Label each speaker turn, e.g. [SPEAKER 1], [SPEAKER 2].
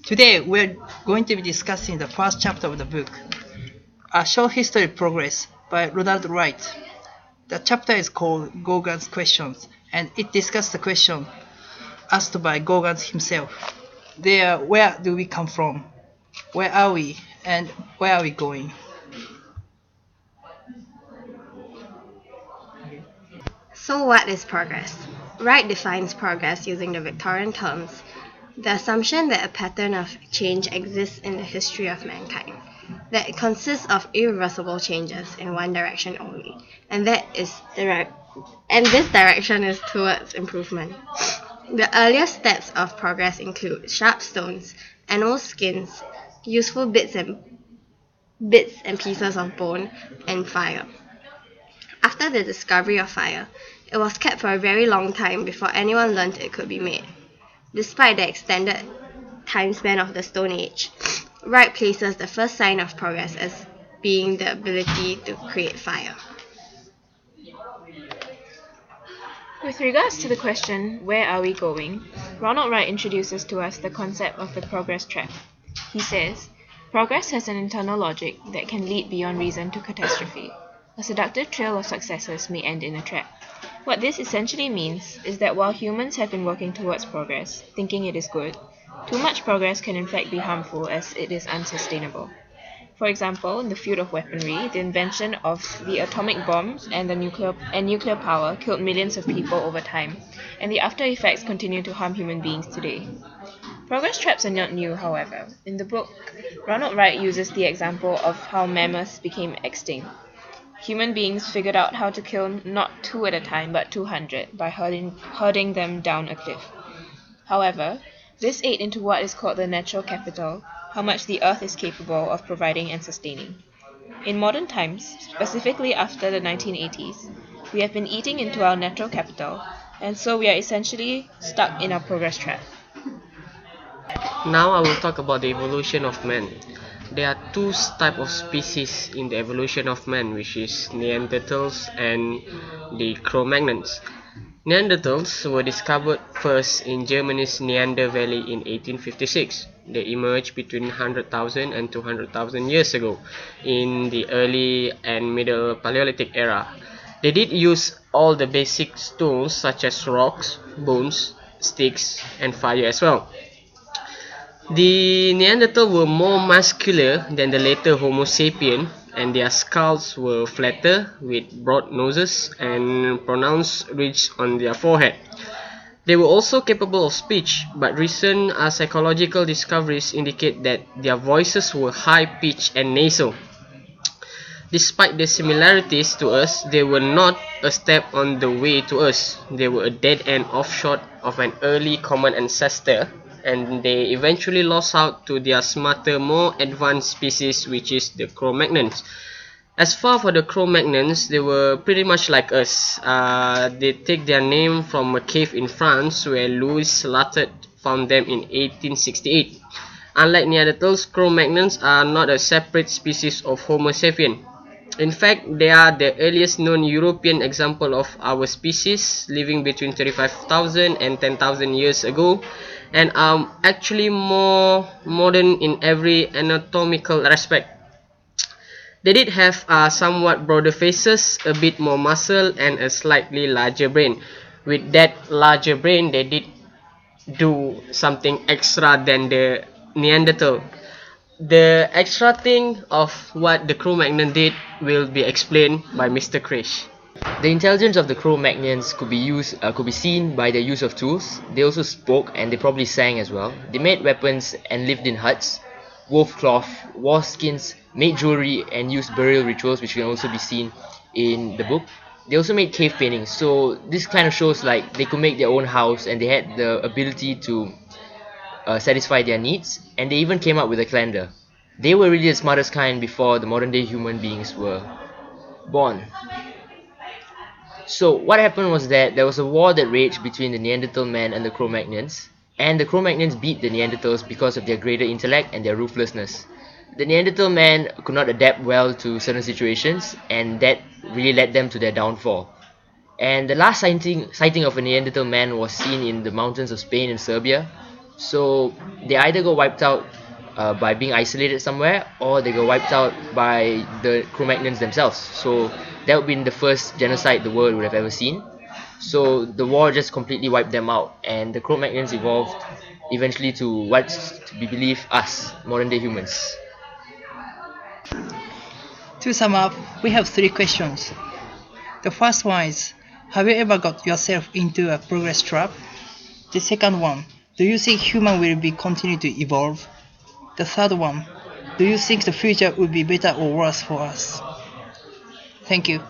[SPEAKER 1] Today we're going to be discussing the first chapter of the book, A Short History of Progress by Ronald Wright. The chapter is called Gauguin's Questions, and it discusses the question asked by Gauguin himself. They are, where do we come from? Where are we? And where are we going?
[SPEAKER 2] So what is progress? Wright defines progress using the Victorian terms, the assumption that a pattern of change exists in the history of mankind, that it consists of irreversible changes in one direction only, and this direction is towards improvement. The earliest steps of progress include sharp stones, animal skins, useful bits and pieces of bone, and fire. After the discovery of fire, it was kept for a very long time before anyone learned it could be made. Despite the extended time span of the Stone Age, Wright places the first sign of progress as being the ability to create fire.
[SPEAKER 3] With regards to the question, where are we going, Ronald Wright introduces to us the concept of the progress trap. He says, progress has an internal logic that can lead beyond reason to catastrophe. A seductive trail of successes may end in a trap. What this essentially means is that while humans have been working towards progress, thinking it is good, too much progress can in fact be harmful as it is unsustainable. For example, in the field of weaponry, the invention of the atomic bomb and nuclear power killed millions of people over time, and the after effects continue to harm human beings today. Progress traps are not new, however. In the book, Ronald Wright uses the example of how mammoths became extinct. Human beings figured out how to kill not 2 at a time, but 200 by herding them down a cliff. However, this ate into what is called the natural capital, how much the earth is capable of providing and sustaining. In modern times, specifically after the 1980s, we have been eating into our natural capital, and so we are essentially stuck in our progress trap.
[SPEAKER 4] Now I will talk about the evolution of man. There are two types of species in the evolution of man, which is Neanderthals and the Cro-Magnons. Neanderthals were discovered first in Germany's Neander Valley in 1856. They emerged between 100,000 and 200,000 years ago in the early and middle Paleolithic era. They did use all the basic tools such as rocks, bones, sticks, and fire as well. The Neanderthals were more muscular than the later Homo sapien, and their skulls were flatter with broad noses and pronounced ridges on their forehead. They were also capable of speech, but recent psychological discoveries indicate that their voices were high-pitched and nasal. Despite the similarities to us, they were not a step on the way to us. They were a dead-end offshoot of an early common ancestor, and they eventually lost out to their smarter, more advanced species, which is the Cro-Magnons. As far for the Cro-Magnons, they were pretty much like us. They take their name from a cave in France where Louis Latot found them in 1868. Unlike Neanderthals, Cro-Magnons are not a separate species of Homo sapien. In fact, they are the earliest known European example of our species, living between 35,000 and 10,000 years ago, and are actually more modern in every anatomical respect. They did have somewhat broader faces, a bit more muscle, and a slightly larger brain. With that larger brain, they did do something extra than the Neanderthal. The extra thing of what the Cro-Magnon did will be explained by Mr. Krish.
[SPEAKER 5] The intelligence of the Cro-Magnons could be seen by their use of tools. They also spoke, and they probably sang as well. They made weapons and lived in huts, wove cloth, wore skins, made jewelry, and used burial rituals, which can also be seen in the book. They also made cave paintings, so this kind of shows like they could make their own house, and they had the ability to satisfy their needs, and they even came up with a calendar. They were really the smartest kind before the modern day human beings were born. So what happened was that there was a war that raged between the Neanderthal man and the Cro-Magnons, and the Cro-Magnons beat the Neanderthals because of their greater intellect and their ruthlessness. The Neanderthal man could not adapt well to certain situations, and that really led them to their downfall. And the last sighting of a Neanderthal man was seen in the mountains of Spain and Serbia. So they either got wiped out by being isolated somewhere, or they got wiped out by the Cro-Magnons themselves. So that would be the first genocide the world would have ever seen. So the war just completely wiped them out, and the Cro-Magnons evolved eventually to what's to be believed us, modern day humans.
[SPEAKER 1] To sum up, we have 3 questions. The first one is, have you ever got yourself into a progress trap? The second one, do you think human will be continue to evolve? The third one, do you think the future will be better or worse for us? Thank you.